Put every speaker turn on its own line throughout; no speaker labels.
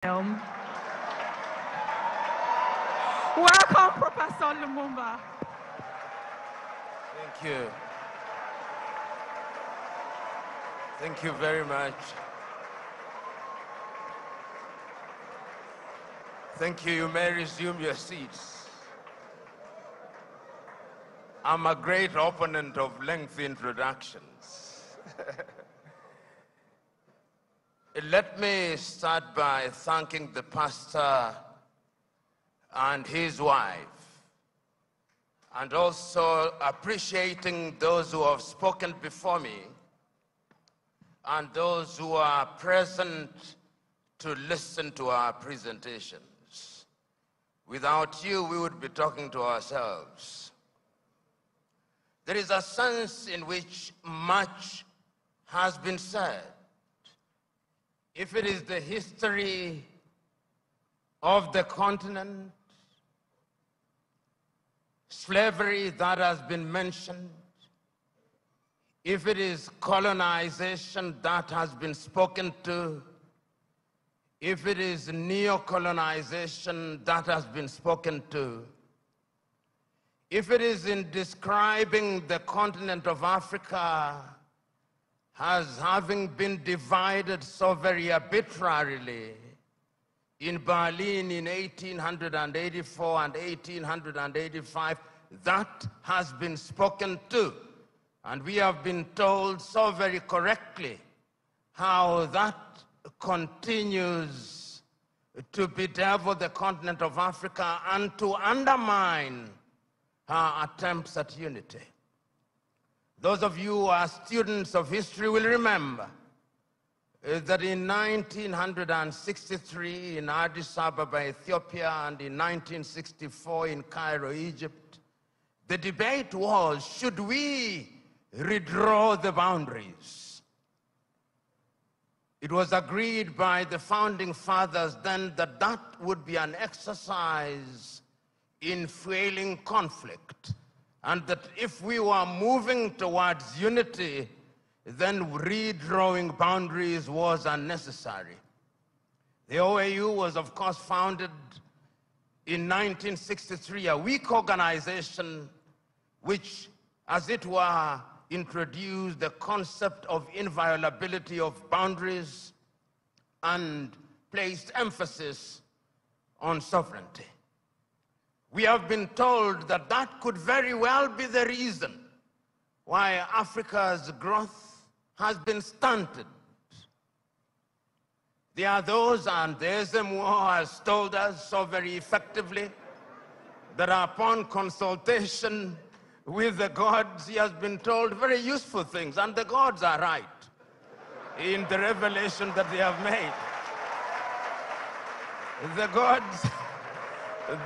Welcome, Professor Lumumba.
Thank you. Thank you very much. Thank you. You may resume your seats. I'm a great opponent of lengthy introductions. Let me start by thanking the pastor and his wife, and also appreciating those who have spoken before me and those who are present to listen to our presentations. Without you, we would be talking to ourselves. There is a sense in which much has been said. If it is the history of the continent, slavery that has been mentioned, if it is colonization that has been spoken to, if it is neo-colonization that has been spoken to, if it is in describing the continent of Africa as having been divided so very arbitrarily in Berlin in 1884 and 1885, that has been spoken to. And we have been told so very correctly how that continues to bedevil the continent of Africa and to undermine our attempts at unity. Those of you who are students of history will remember that in 1963 in Addis Ababa, Ethiopia, and in 1964 in Cairo, Egypt, the debate was, should we redraw the boundaries? It was agreed by the founding fathers then that that would be an exercise in fueling conflict, and that if we were moving towards unity, then redrawing boundaries was unnecessary. The OAU was, of course, founded in 1963, a weak organization which, as it were, introduced the concept of inviolability of boundaries and placed emphasis on sovereignty. We have been told that that could very well be the reason why Africa's growth has been stunted. There are those, and there's them who has told us so very effectively that upon consultation with the gods, he has been told very useful things, and the gods are right in the revelation that they have made.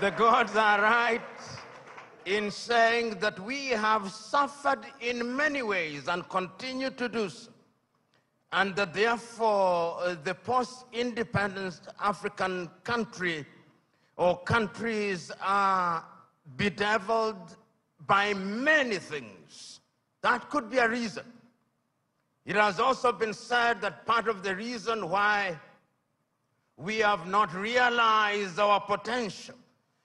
The gods are right in saying that we have suffered in many ways and continue to do so, and that therefore the post-independence African country or countries are bedeviled by many things. That could be a reason. It has also been said that part of the reason why we have not realized our potential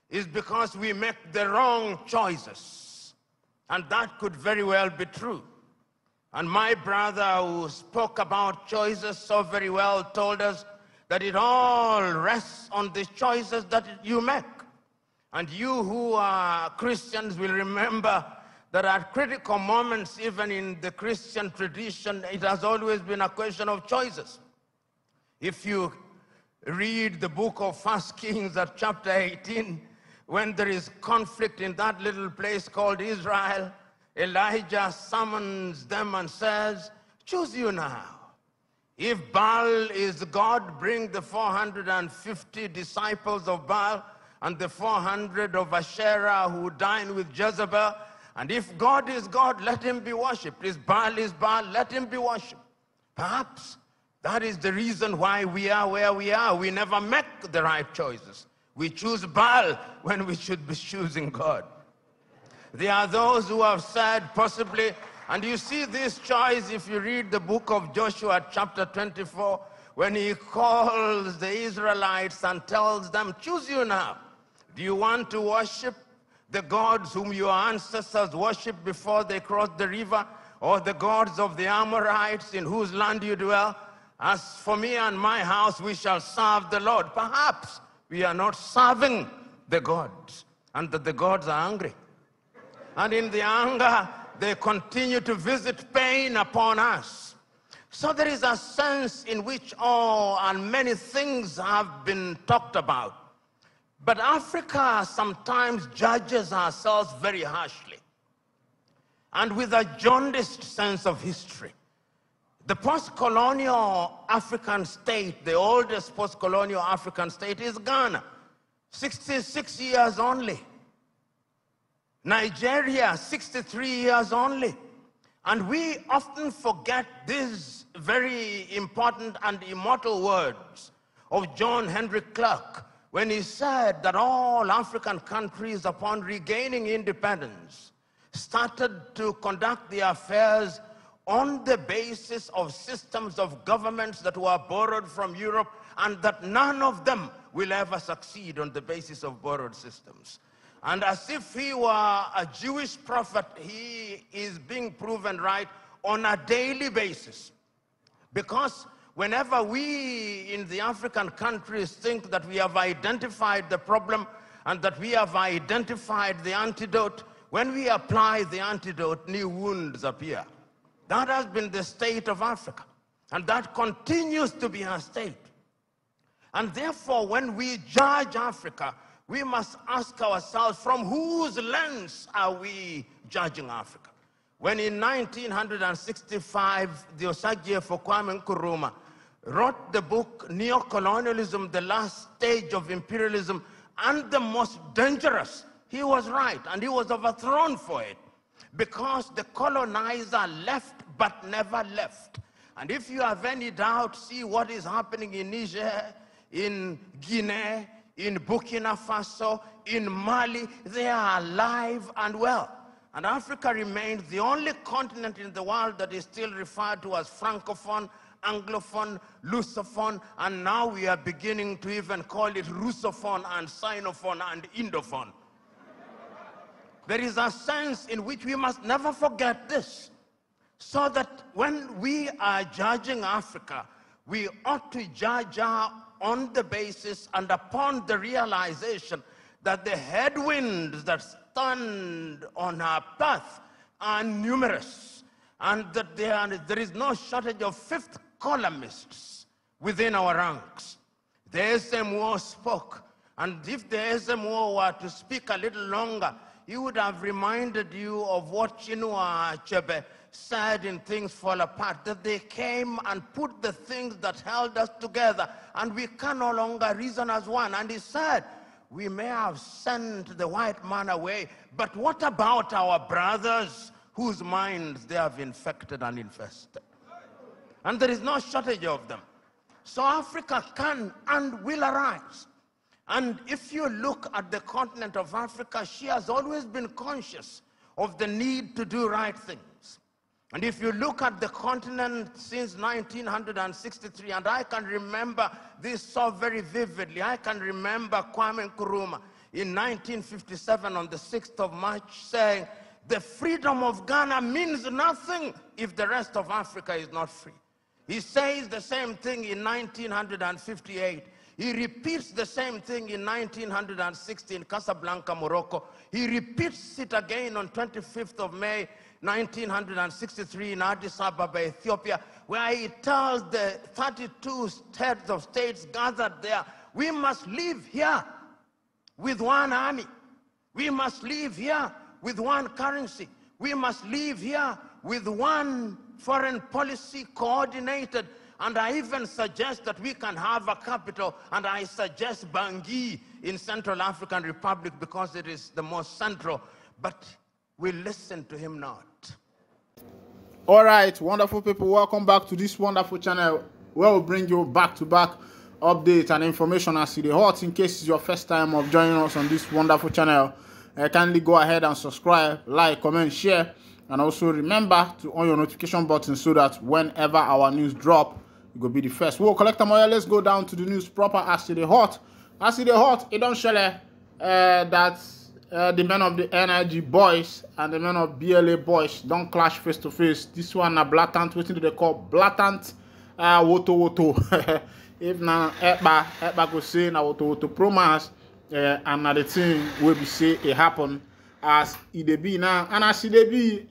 is because we make the wrong choices. And that could very well be true. And my brother who spoke about choices so very well told us that it all rests on the choices that you make. And you who are Christians will remember that at critical moments, even in the Christian tradition, it has always been a question of choices. If you read the book of 1 Kings at chapter 18, when there is conflict in that little place called Israel, Elijah summons them and says, choose you now. If Baal is God, bring the 450 disciples of Baal and the 400 of Asherah who dined with Jezebel. And if God is God, let him be worshipped. If Baal is Baal, let him be worshipped. Perhaps that is the reason why we are where we are. We never make the right choices. We choose Baal when we should be choosing God. There are those who have said possibly, and you see this choice if you read the book of Joshua chapter 24, when he calls the Israelites and tells them, choose you now. Do you want to worship the gods whom your ancestors worshipped before they crossed the river, or the gods of the Amorites in whose land you dwell? As for me and my house, we shall serve the Lord. Perhaps we are not serving the gods, and that the gods are angry. And in the anger, they continue to visit pain upon us. So there is a sense in which all and many things have been talked about. But Africa sometimes judges ourselves very harshly and with a jaundiced sense of history. The post-colonial African state, the oldest post-colonial African state, is Ghana, 66 years only. Nigeria, 63 years only. And we often forget these very important and immortal words of John Henry Clark, when he said that all African countries, upon regaining independence, started to conduct their affairs on the basis of systems of governments that were borrowed from Europe, and that none of them will ever succeed on the basis of borrowed systems. And as if he were a Jewish prophet, he is being proven right on a daily basis. Because whenever we in the African countries think that we have identified the problem and that we have identified the antidote, when we apply the antidote, new wounds appear. That has been the state of Africa, and that continues to be our state. And therefore, when we judge Africa, we must ask ourselves, from whose lens are we judging Africa? When in 1965, the Osagyefo Kwame Nkrumah wrote the book Neocolonialism, the Last Stage of Imperialism, and the Most Dangerous, he was right, and he was overthrown for it, because the colonizer left but never left. And if you have any doubt, see what is happening in Niger, in Guinea, in Burkina Faso, in Mali. They are alive and well. And Africa remains the only continent in the world that is still referred to as Francophone, Anglophone, Lusophone, and now we are beginning to even call it Russophone and Sinophone and Indophone. There is a sense in which we must never forget this, so that when we are judging Africa, we ought to judge her on the basis and upon the realization that the headwinds that stand on our path are numerous, and that there is no shortage of fifth columnists within our ranks. The SMO spoke, and if the SMO were to speak a little longer, he would have reminded you of what Chinua Achebe said in Things Fall Apart, that they came and put the things that held us together, and we can no longer reason as one. And he said, we may have sent the white man away, but what about our brothers whose minds they have infected and infested? And there is no shortage of them. So Africa can and will arise. And if you look at the continent of Africa, she has always been conscious of the need to do right things. And if you look at the continent since 1963, and I can remember this so very vividly, I can remember Kwame Nkrumah in 1957 on the 6th of March saying, the freedom of Ghana means nothing if the rest of Africa is not free. He says the same thing in 1958. He repeats the same thing in 1960 in Casablanca, Morocco. He repeats it again on 25th of May, 1963 in Addis Ababa, Ethiopia, where he tells the 32 heads of states gathered there, we must live here with one army. We must live here with one currency. We must live here with one foreign policy coordinated. And I even suggest that we can have a capital, and I suggest Bangui in Central African Republic because it is the most central. But we listen to him not.
All right, wonderful people, welcome back to this wonderful channel where we'll bring you back-to-back updates and information as to the hot. In case it's your first time of joining us on this wonderful channel, kindly go ahead and subscribe, like, comment, share, and also remember to on your notification button so that whenever our news drop, go be the first. We'll collect them all. Let's go down to the news proper. As to the hot, it don't show that the men of the energy boys and the men of BLA boys don't clash face to face. This one a blatant, what do they call blatant woto. If na Ekpa go say na woto promise and na the thing will be say it happen as it dey be now. And as it dey be,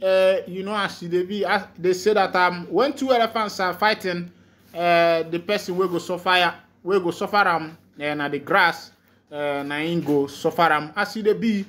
you know, as it dey be, they say that when two elephants are fighting, the person will go suffer na the grass. Na him go suffer am. As it dey be,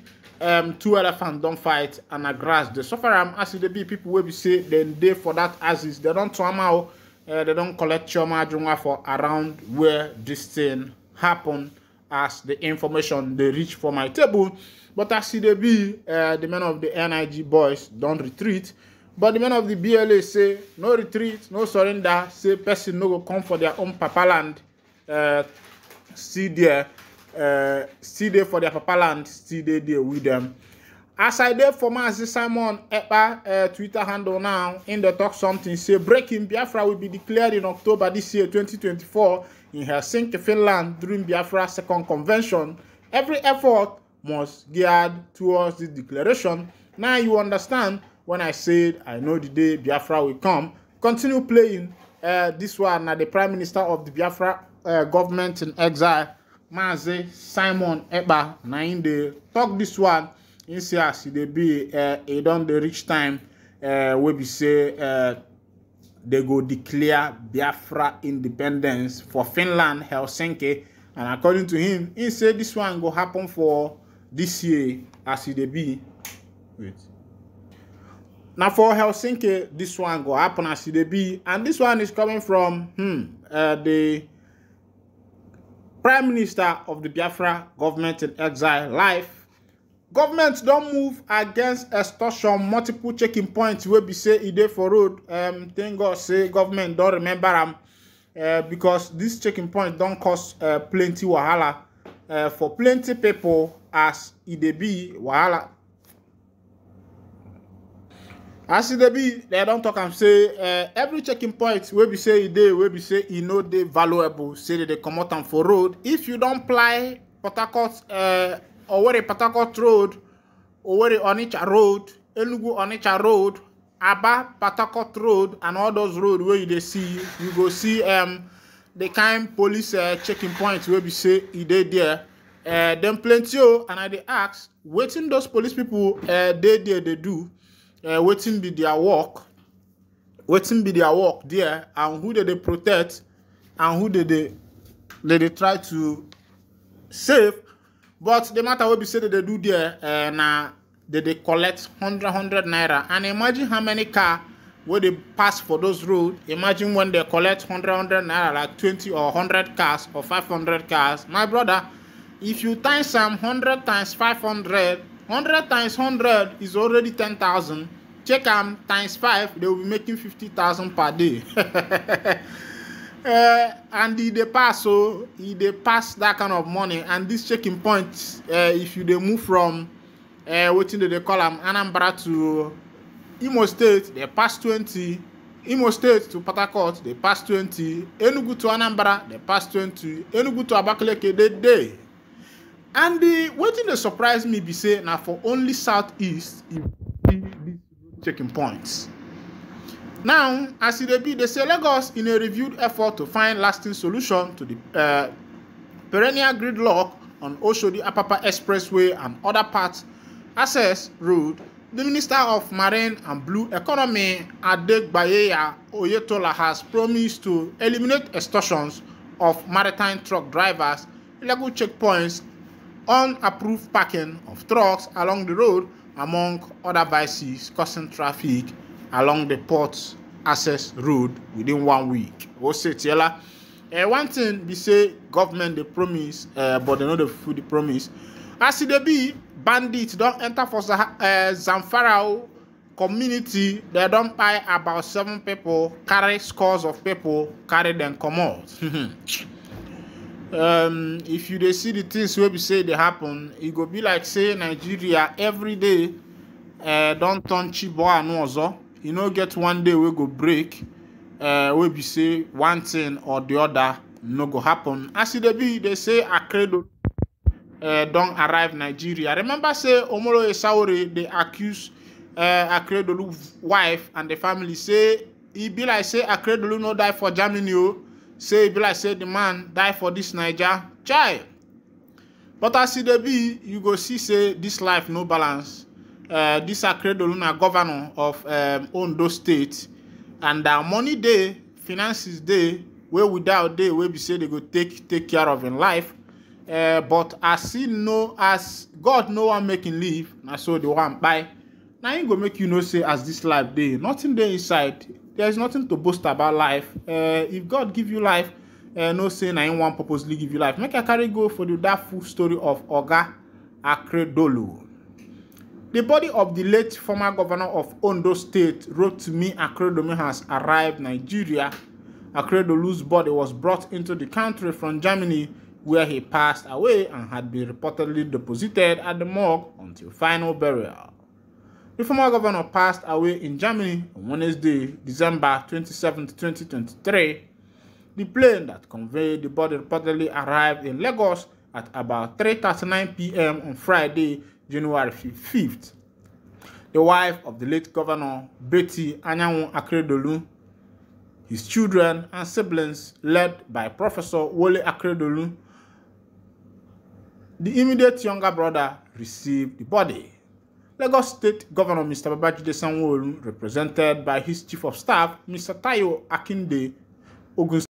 two elephants don't fight and na grass they suffer am. As it dey be, people will be say then they for that as they don't trauma, they don't collect trauma for around where this thing happen as the information they reach for my table. But as it dey be, the men of the NIG boys don't retreat. But the men of the BLA say no retreat, no surrender. Say person no go come for their own papa land. Still there for their papa land. Still there with them. As I did for Mazi Simon Ekpa Twitter handle now, in the talk something say breaking Biafra will be declared in October this year 2024 in Helsinki, Finland during Biafra's second convention. Every effort must geared towards this declaration. Now you understand when I said I know the day Biafra will come. Continue playing this one now the Prime Minister of the Biafra government in exile, Mazi Simon Ekpa. Now in the talk this one. In see as they be it don't the reach time where we say they go declare Biafra independence for Finland, Helsinki, and according to him, he said this one go happen for this year as they be. Wait. Now for Helsinki, this one go happen as they be, and this one is coming from the Prime Minister of the Biafra government in exile life. Government don't move against extortion. Multiple checking points will be say e dey for road. Thank God say government don't remember them because this checking point don't cause plenty wahala for plenty people as e dey be wahala. As e dey be, they don't talk and say every checking point will be say e dey, will be say e no dey valuable. Say they come out and for road. If you don't apply Port Harcourt Owerri Port Harcourt Road, Owerri Onitsha Road, Enugu Onitsha Road, Aba Port Harcourt Road, and all those roads where you see, you go see the kind police checking points where we say e dey there. Them plenty and I dey ask, waiting those police people they do, waiting be their work, there, and who they protect, and who they try to save. But the matter will be said that they do there, now they collect 100 naira. And imagine how many cars where they pass for those roads. Imagine when they collect 100 naira, like 20 or 100 cars or 500 cars. My brother, if you times some 100 times 500, 100 times 100 is already 10,000. Check them times 5, they will be making 50,000 per day. And they pass pass that kind of money. And this checking point, if you they move from what they call them Anambra to Imo State, they pass 20. Imo State to Port Harcourt, they pass 20. Enugu to Anambra, they pass 20. Enugu to Abakaliki, they. And what they surprise me be say now for only Southeast you see these checking points. Now, as it be, they say Lagos in a reviewed effort to find lasting solution to the perennial gridlock on Oshodi Apapa Expressway and other parts access road. The Minister of Marine and Blue Economy, Adegbayeya Oyetola, has promised to eliminate extortions of maritime truck drivers, illegal checkpoints, unapproved parking of trucks along the road, among other vices causing traffic along the port access road within 1 week. One thing we say government they promise, but they know the fulfill the promise. As it be, bandits don't enter for Zamfara community. They don't buy about 7 people, carry scores of people, carry them come out. If you see the things where we say they happen, it go be like say Nigeria every day. Don't turn cheap boy and also. You know, get one day we go break. wey be say one thing or the other no go happen. As it be, they say Akredolu don't arrive Nigeria. Remember say Omolo Esawore, they accuse Akredolu's wife and the family say e be like say Akredolu no die for Germany o. Say e be like say the man die for this Niger child. But as it be, you go see say this life no balance. This Akredolu na governor of Ondo State, and money day, finances day, where without day, where we say they go take care of in life. But as God know one making live, na so the one buy. Now ain't go make you know say as this life day, nothing there inside. There is nothing to boast about life. If God give you life, no say na one purposely give you life. Make I carry go for that full story of Oga Akredolu. The body of the late former governor of Ondo State wrote to me Akredolu has arrived Nigeria. Akredolu's body was brought into the country from Germany, where he passed away and had been reportedly deposited at the morgue until final burial. The former governor passed away in Germany on Wednesday, December 27, 2023. The plane that conveyed the body reportedly arrived in Lagos at about 3:39 p.m. on Friday, January 5th. The wife of the late governor, Betty Anyanwu Akredolu, his children and siblings, led by Professor Wole Akredolu, the immediate younger brother, received the body. Lagos State Governor Mr. Babajide Sanwo-Olu, represented by his chief of staff, Mr. Tayo Akinde, Ogun